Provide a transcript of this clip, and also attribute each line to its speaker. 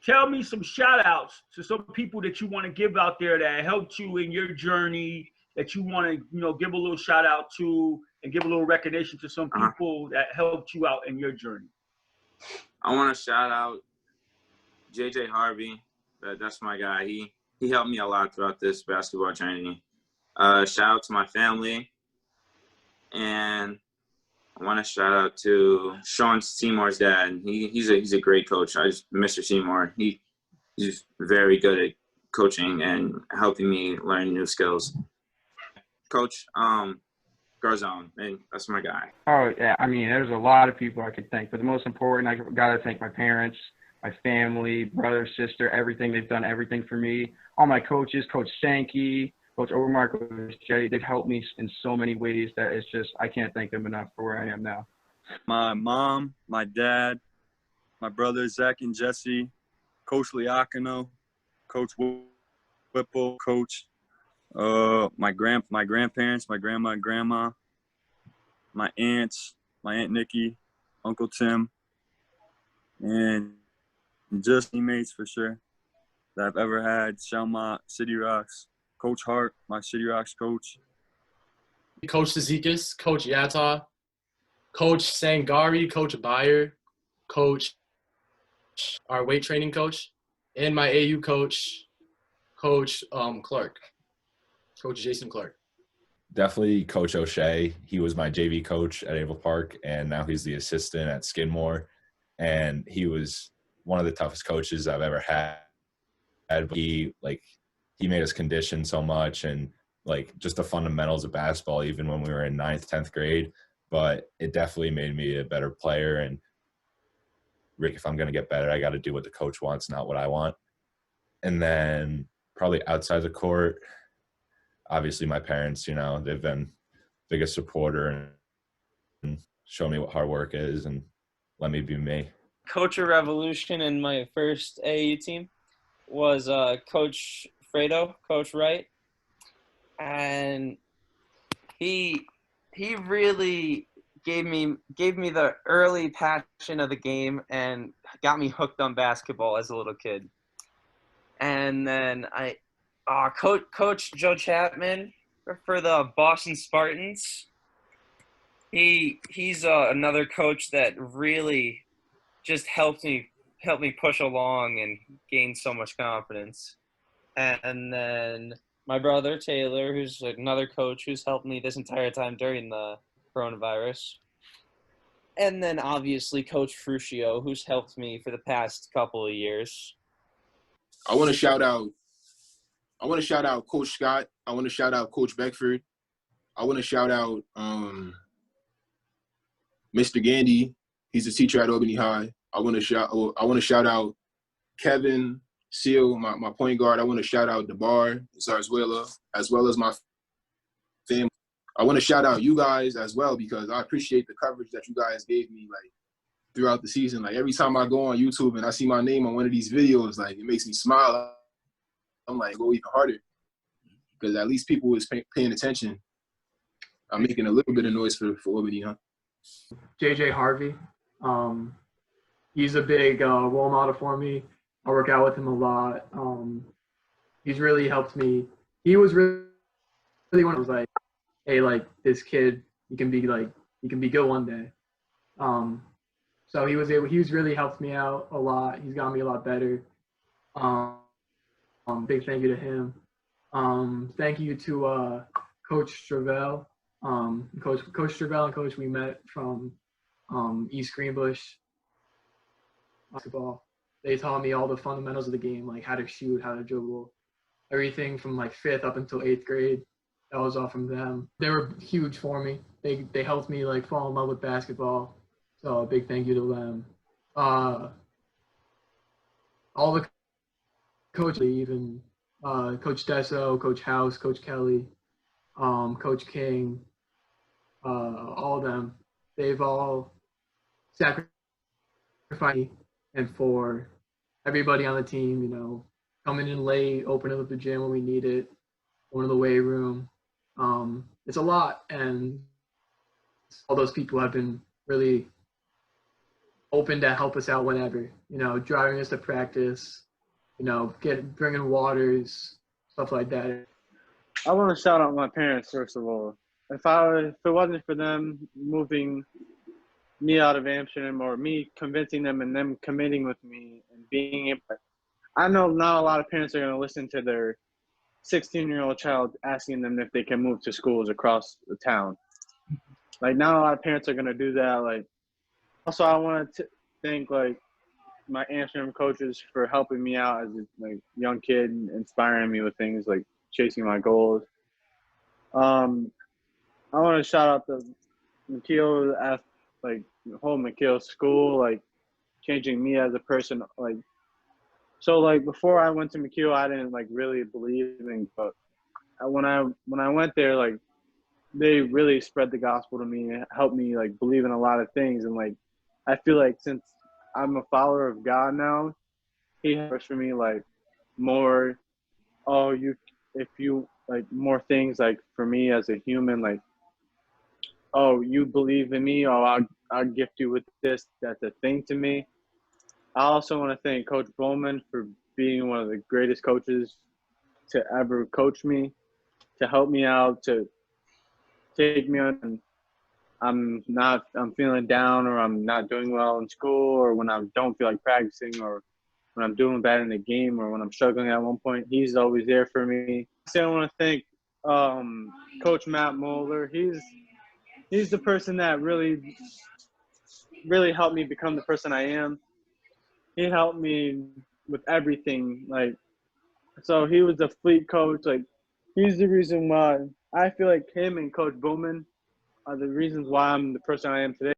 Speaker 1: tell me some shout outs to some people that you want to give out there that helped you in your journey, that you want to, give a little shout out to and give a little recognition to some people that helped you out in your journey.
Speaker 2: I want to shout out JJ Harvey. That's my guy. He helped me a lot throughout this basketball journey. Shout out to my family. And I want to shout out to Sean Seymour's dad. He's a great coach. Mr. Seymour. He's very good at coaching and helping me learn new skills. Coach Garzone, and that's my guy.
Speaker 3: Oh yeah, I mean, there's a lot of people I could thank, but the most important, I gotta thank my parents, my family, brother, sister, everything. They've done everything for me. All my coaches, Coach Sankey, Coach Overmark, Coach Jetty, they've helped me in so many ways that it's just, I can't thank them enough for where I am now.
Speaker 4: My mom, my dad, my brothers, Zach and Jesse, Coach Liacano, Coach Whipple, Coach, my grandparents, my grandma and grandma, my aunts, my Aunt Nikki, Uncle Tim, and just teammates for sure that I've ever had. Shelmont, City Rocks, Coach Hart, my City Rocks coach.
Speaker 5: Coach Zizekas, Coach Yata, Coach Sangari, Coach Bayer, Coach, our weight training coach, and my AU coach, Coach Clark, Coach Jason Clark.
Speaker 6: Definitely Coach O'Shea. He was my JV coach at Ava Park, and now he's the assistant at Skidmore. And he was one of the toughest coaches I've ever had. He made us condition so much and just the fundamentals of basketball, even when we were in 9th, 10th grade. But it definitely made me a better player. And Rick, if I'm going to get better, I got to do what the coach wants, not what I want. And then probably outside the court, obviously my parents, they've been biggest supporter and show me what hard work is and let me be me.
Speaker 7: Coach of Revolution in my first AAU team was Coach Fredo, Coach Wright. And he really gave me the early passion of the game and got me hooked on basketball as a little kid. And then Coach Joe Chapman for the Boston Spartans. He's another coach that really just helped me push along and gain so much confidence. And then my brother Taylor, who's another coach who's helped me this entire time during the coronavirus. And then obviously Coach Fruscio, who's helped me for the past couple of years.
Speaker 8: I want to shout out Coach Scott. I want to shout out Coach Beckford. I want to shout out Mr. Gandy. He's a teacher at Albany High. I want to shout out Kevin Seal, my point guard. I want to shout out DeBar Zarzuela, as well as my family. I want to shout out you guys as well because I appreciate the coverage that you guys gave me throughout the season. Every time I go on YouTube and I see my name on one of these videos, it makes me smile. I'm go even harder because at least people was paying attention. I'm making a little bit of noise for Albany, huh?
Speaker 9: JJ Harvey. He's a big role model for me. I work out with him a lot. He's really helped me. He was really one of those hey, this kid, he can be good one day. So he's really helped me out a lot. He's got me a lot better. Big thank you to him. Thank you to Coach Stravell. Coach Stravell and Coach we met from East Greenbush basketball. They taught me all the fundamentals of the game, how to shoot, how to dribble, everything from 5th up until 8th grade. That was all from them. They were huge for me. They helped me fall in love with basketball. So a big thank you to them. All the coaches, even Coach Desso, Coach House, Coach Kelly, Coach King, all of them. They've all sacrificed me and for everybody on the team, coming in late, opening up the gym when we need it, going to the weight room. It's a lot, and all those people have been really open to help us out whenever. Driving us to practice, bringing waters, stuff like that.
Speaker 10: I want to shout out my parents first of all. If it wasn't for them moving me out of Amsterdam, or me convincing them and them committing with me and being able, I know not a lot of parents are going to listen to their 16-year-old child asking them if they can move to schools across the town. Like, not a lot of parents are going to do that. Like, also I want to thank my Amsterdam coaches for helping me out as a young kid and inspiring me with things like chasing my goals. I want to shout out the McKeel, the whole McKeel school, changing me as a person. So before I went to McKeel, I didn't really believe in, but when I went there, they really spread the gospel to me and helped me believe in a lot of things. And I feel like since I'm a follower of God now, he has for me more, if you more things for me as a human, oh, you believe in me, oh, I'll gift you with this. That's a thing to me. I also want to thank Coach Bowman for being one of the greatest coaches to ever coach me, to help me out, to take me on. And I'm feeling down, or I'm not doing well in school, or when I don't feel like practicing, or when I'm doing bad in the game, or when I'm struggling at one point. He's always there for me. I want to thank Coach Matt Moeller. He's the person that really helped me become the person I am. He helped me with everything. So he was the fleet coach. He's the reason why I feel like him and Coach Bowman are the reasons why I'm the person I am today.